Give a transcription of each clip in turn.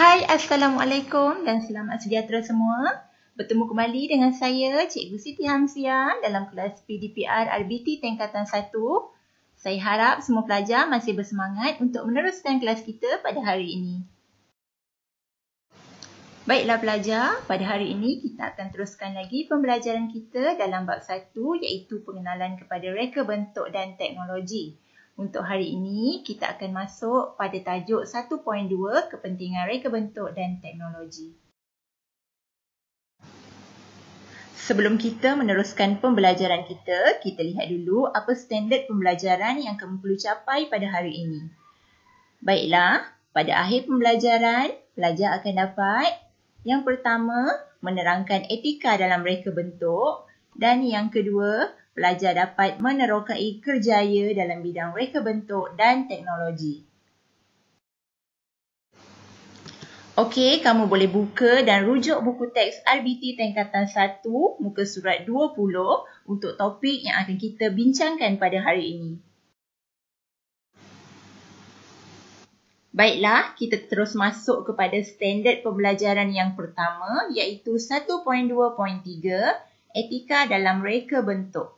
Hai, Assalamualaikum dan selamat sejahtera semua. Bertemu kembali dengan saya, Cikgu Siti Hamziah dalam kelas PDPR RBT tingkatan 1. Saya harap semua pelajar masih bersemangat untuk meneruskan kelas kita pada hari ini. Baiklah pelajar, pada hari ini kita akan teruskan lagi pembelajaran kita dalam bab 1 iaitu pengenalan kepada reka bentuk dan teknologi. Untuk hari ini, kita akan masuk pada tajuk 1.2 kepentingan reka bentuk dan teknologi. Sebelum kita meneruskan pembelajaran kita lihat dulu apa standard pembelajaran yang kamu perlu capai pada hari ini. Baiklah, pada akhir pembelajaran, pelajar akan dapat yang pertama, menerangkan etika dalam reka bentuk dan yang kedua, pelajar dapat menerokai kerjaya dalam bidang reka bentuk dan teknologi. Okey, kamu boleh buka dan rujuk buku teks RBT tingkatan 1, muka surat 20 untuk topik yang akan kita bincangkan pada hari ini. Baiklah, kita terus masuk kepada standard pembelajaran yang pertama iaitu 1.2.3, etika dalam reka bentuk.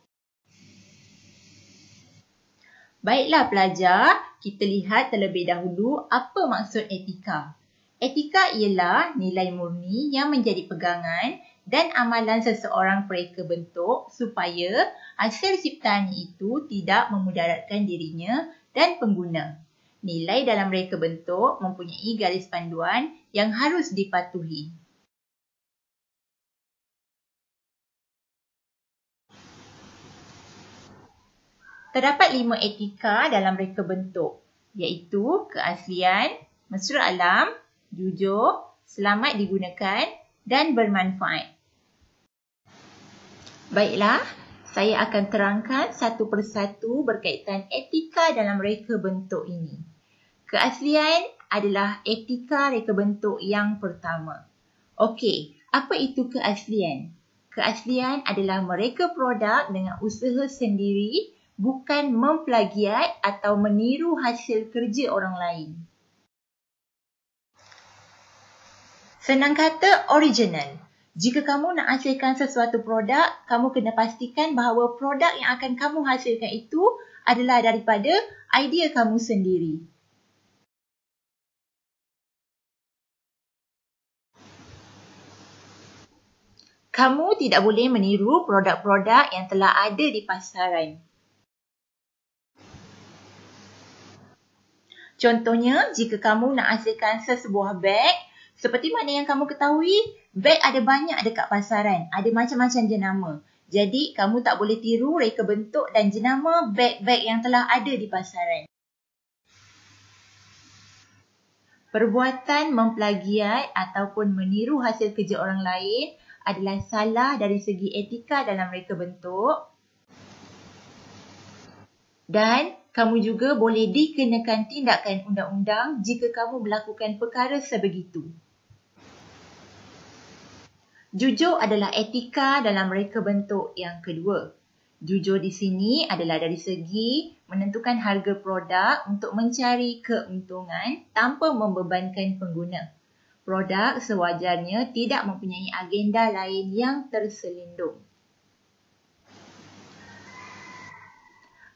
Baiklah pelajar, kita lihat terlebih dahulu apa maksud etika. Etika ialah nilai murni yang menjadi pegangan dan amalan seseorang pereka bentuk supaya hasil ciptaannya itu tidak memudaratkan dirinya dan pengguna. Nilai dalam reka bentuk mempunyai garis panduan yang harus dipatuhi. Terdapat 5 etika dalam reka bentuk, iaitu keaslian, mesra alam, jujur, selamat digunakan dan bermanfaat. Baiklah, saya akan terangkan satu persatu berkaitan etika dalam reka bentuk ini. Keaslian adalah etika reka bentuk yang pertama. Okey, apa itu keaslian? Keaslian adalah mereka produk dengan usaha sendiri, bukan memplagiat atau meniru hasil kerja orang lain. Senang kata original. Jika kamu nak hasilkan sesuatu produk, kamu kena pastikan bahawa produk yang akan kamu hasilkan itu adalah daripada idea kamu sendiri. Kamu tidak boleh meniru produk-produk yang telah ada di pasaran. Contohnya, jika kamu nak hasilkan sesebuah beg, seperti mana yang kamu ketahui, beg ada banyak dekat pasaran, ada macam-macam jenama. Jadi, kamu tak boleh tiru reka bentuk dan jenama beg-beg yang telah ada di pasaran. Perbuatan memplagiat ataupun meniru hasil kerja orang lain adalah salah dari segi etika dalam reka bentuk dan kamu juga boleh dikenakan tindakan undang-undang jika kamu melakukan perkara sebegitu. Jujur adalah etika dalam reka bentuk yang kedua. Jujur di sini adalah dari segi menentukan harga produk untuk mencari keuntungan tanpa membebankan pengguna. Produk sewajarnya tidak mempunyai agenda lain yang terselindung.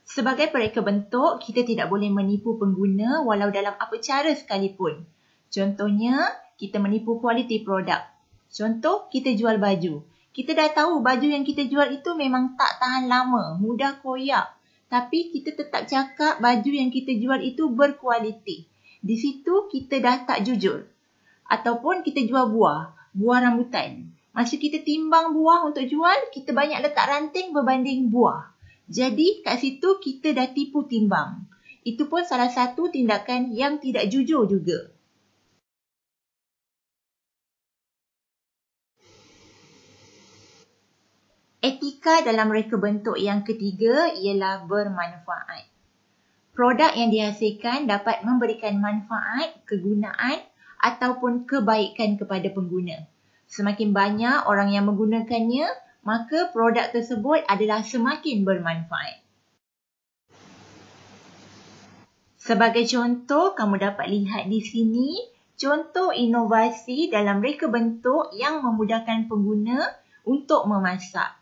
Sebagai pereka bentuk, kita tidak boleh menipu pengguna walau dalam apa cara sekalipun. Contohnya, kita menipu kualiti produk. Contoh, kita jual baju. Kita dah tahu baju yang kita jual itu memang tak tahan lama, mudah koyak. Tapi kita tetap cakap baju yang kita jual itu berkualiti. Di situ kita dah tak jujur. Ataupun kita jual buah rambutan. Masa kita timbang buah untuk jual, kita banyak letak ranting berbanding buah. Jadi kat situ kita dah tipu timbang. Itu pun salah satu tindakan yang tidak jujur juga. Etika dalam reka bentuk yang ketiga ialah bermanfaat. Produk yang dihasilkan dapat memberikan manfaat, kegunaan ataupun kebaikan kepada pengguna. Semakin banyak orang yang menggunakannya, maka produk tersebut adalah semakin bermanfaat. Sebagai contoh, kamu dapat lihat di sini contoh inovasi dalam reka bentuk yang memudahkan pengguna untuk memasak.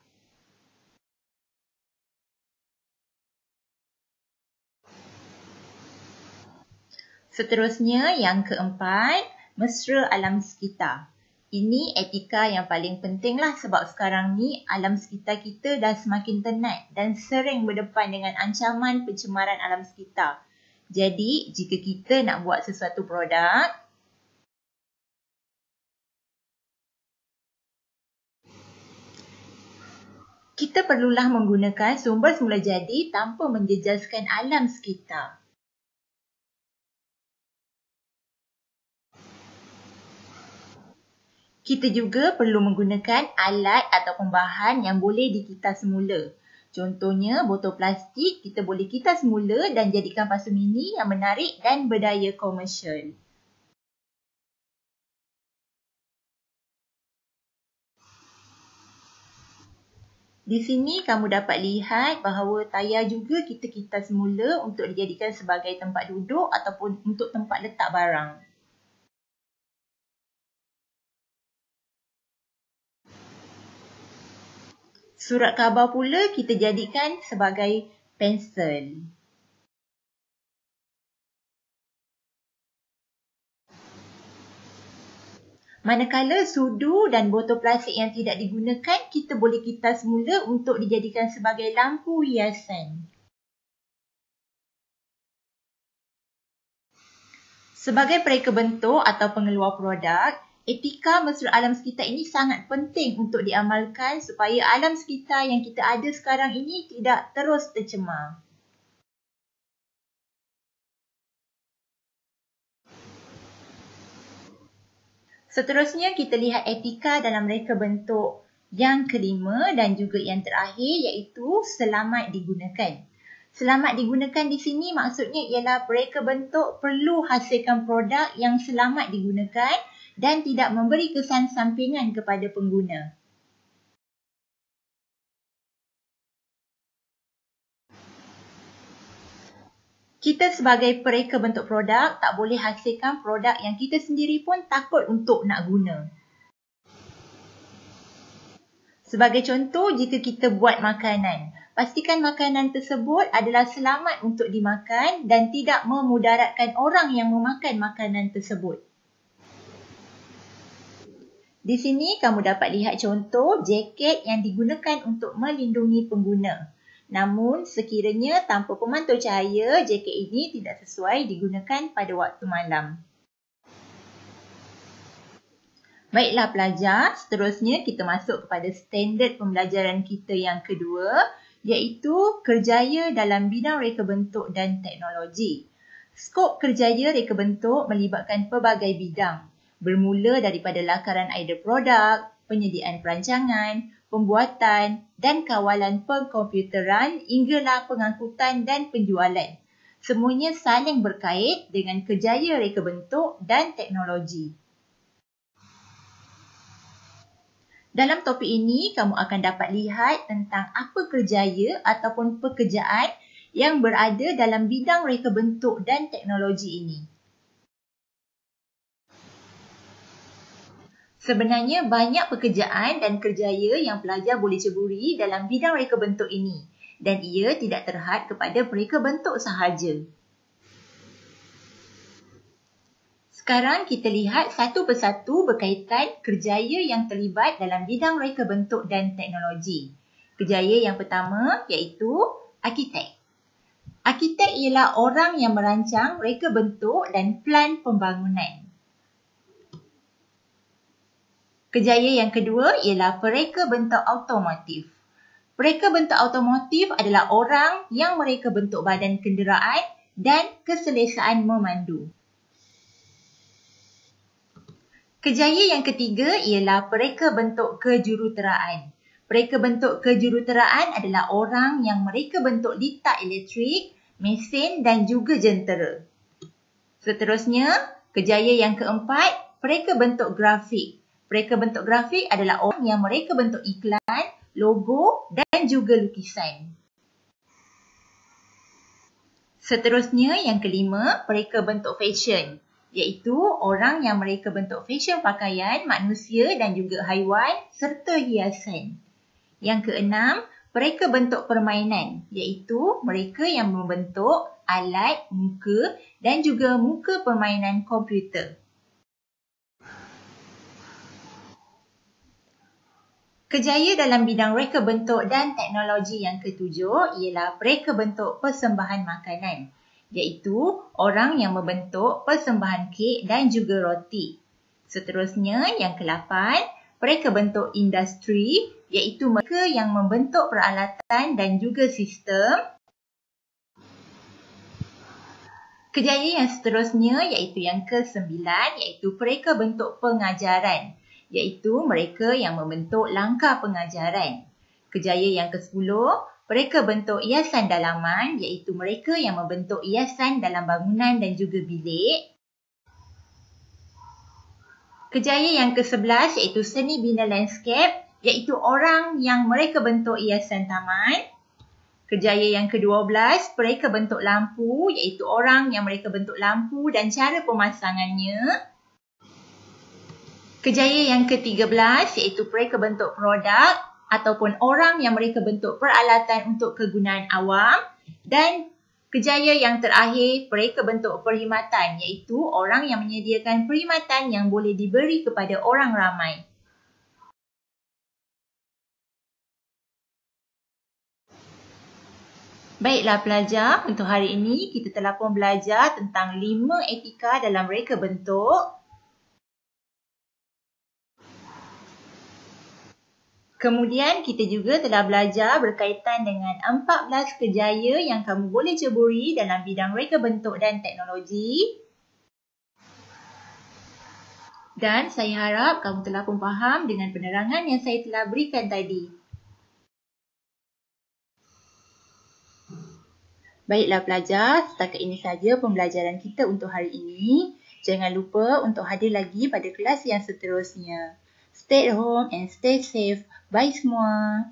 Seterusnya, yang keempat, mesra alam sekitar. Ini etika yang paling penting lah sebab sekarang ni alam sekitar kita dah semakin tenat dan sering berdepan dengan ancaman pencemaran alam sekitar. Jadi, jika kita nak buat sesuatu produk, kita perlulah menggunakan sumber semula jadi tanpa menjejaskan alam sekitar. Kita juga perlu menggunakan alat ataupun bahan yang boleh dikitas semula. Contohnya, botol plastik kita boleh kitas semula dan jadikan pasu mini yang menarik dan berdaya komersial. Di sini kamu dapat lihat bahawa tayar juga kita kitas semula untuk dijadikan sebagai tempat duduk ataupun untuk tempat letak barang. Surat khabar pula kita jadikan sebagai pensel. Manakala sudu dan botol plastik yang tidak digunakan, kita boleh kitas semula untuk dijadikan sebagai lampu hiasan. Sebagai pereka bentuk atau pengeluar produk, etika mesra alam sekitar ini sangat penting untuk diamalkan supaya alam sekitar yang kita ada sekarang ini tidak terus tercemar. Seterusnya, kita lihat etika dalam reka bentuk yang kelima dan juga yang terakhir iaitu selamat digunakan. Selamat digunakan di sini maksudnya ialah pereka bentuk perlu hasilkan produk yang selamat digunakan dan tidak memberi kesan sampingan kepada pengguna. Kita sebagai pereka bentuk produk tak boleh hasilkan produk yang kita sendiri pun takut untuk nak guna. Sebagai contoh, jika kita buat makanan, pastikan makanan tersebut adalah selamat untuk dimakan dan tidak memudaratkan orang yang memakan makanan tersebut. Di sini kamu dapat lihat contoh jaket yang digunakan untuk melindungi pengguna. Namun, sekiranya tanpa pemantau cahaya, jaket ini tidak sesuai digunakan pada waktu malam. Baiklah pelajar, seterusnya kita masuk kepada standard pembelajaran kita yang kedua, iaitu kerjaya dalam bidang reka bentuk dan teknologi. Skop kerjaya reka bentuk melibatkan pelbagai bidang. Bermula daripada lakaran idea produk, penyediaan perancangan, pembuatan dan kawalan pengkomputeran hinggalah pengangkutan dan penjualan. Semuanya saling berkait dengan kerjaya reka bentuk dan teknologi. Dalam topik ini, kamu akan dapat lihat tentang apa kerjaya ataupun pekerjaan yang berada dalam bidang reka bentuk dan teknologi ini. Sebenarnya banyak pekerjaan dan kerjaya yang pelajar boleh ceburi dalam bidang reka bentuk ini dan ia tidak terhad kepada pereka bentuk sahaja. Sekarang kita lihat satu persatu berkaitan kerjaya yang terlibat dalam bidang reka bentuk dan teknologi. Kerjaya yang pertama iaitu arkitek. Arkitek ialah orang yang merancang reka bentuk dan plan pembangunan. Kerjaya yang kedua ialah pereka bentuk automotif. Pereka bentuk automotif adalah orang yang mereka bentuk badan kenderaan dan keselesaan memandu. Kerjaya yang ketiga ialah pereka bentuk kejuruteraan. Pereka bentuk kejuruteraan adalah orang yang mereka bentuk litar elektrik, mesin dan juga jentera. Seterusnya, kerjaya yang keempat, pereka bentuk grafik. Pereka bentuk grafik adalah orang yang mereka bentuk iklan, logo dan juga lukisan. Seterusnya, yang kelima, pereka bentuk fashion. iaitu orang yang mereka bentuk fashion pakaian, manusia dan juga haiwan serta hiasan. Yang keenam, mereka bentuk permainan, iaitu mereka yang membentuk alat, muka dan juga muka permainan komputer. Kejayaan dalam bidang reka bentuk dan teknologi yang ketujuh ialah reka bentuk persembahan makanan, iaitu orang yang membentuk persembahan kek dan juga roti. Seterusnya, yang ke-8, reka bentuk industri, iaitu mereka yang membentuk peralatan dan juga sistem. Kejayaan yang seterusnya iaitu yang ke-9, iaitu reka bentuk pengajaran, iaitu mereka yang membentuk langkah pengajaran. Kejayaan yang ke-10, mereka bentuk hiasan dalaman, iaitu mereka yang membentuk hiasan dalam bangunan dan juga bilik. Kejayaan yang ke-11 iaitu seni bina landscape, iaitu orang yang mereka bentuk hiasan taman. Kejayaan yang ke-12, mereka bentuk lampu, iaitu orang yang mereka bentuk lampu dan cara pemasangannya. Kejayaan yang ke-13 iaitu mereka bentuk produk ataupun orang yang mereka bentuk peralatan untuk kegunaan awam. Dan kejayaan yang terakhir, mereka bentuk perkhidmatan, iaitu orang yang menyediakan perkhidmatan yang boleh diberi kepada orang ramai. Baiklah pelajar, untuk hari ini kita telah pun belajar tentang 5 etika dalam reka bentuk. Kemudian kita juga telah belajar berkaitan dengan 14 kejayaan yang kamu boleh ceburi dalam bidang reka bentuk dan teknologi. Dan saya harap kamu telah pun faham dengan penerangan yang saya telah berikan tadi. Baiklah pelajar, setakat ini saja pembelajaran kita untuk hari ini. Jangan lupa untuk hadir lagi pada kelas yang seterusnya. Stay at home and stay safe. Bye semua.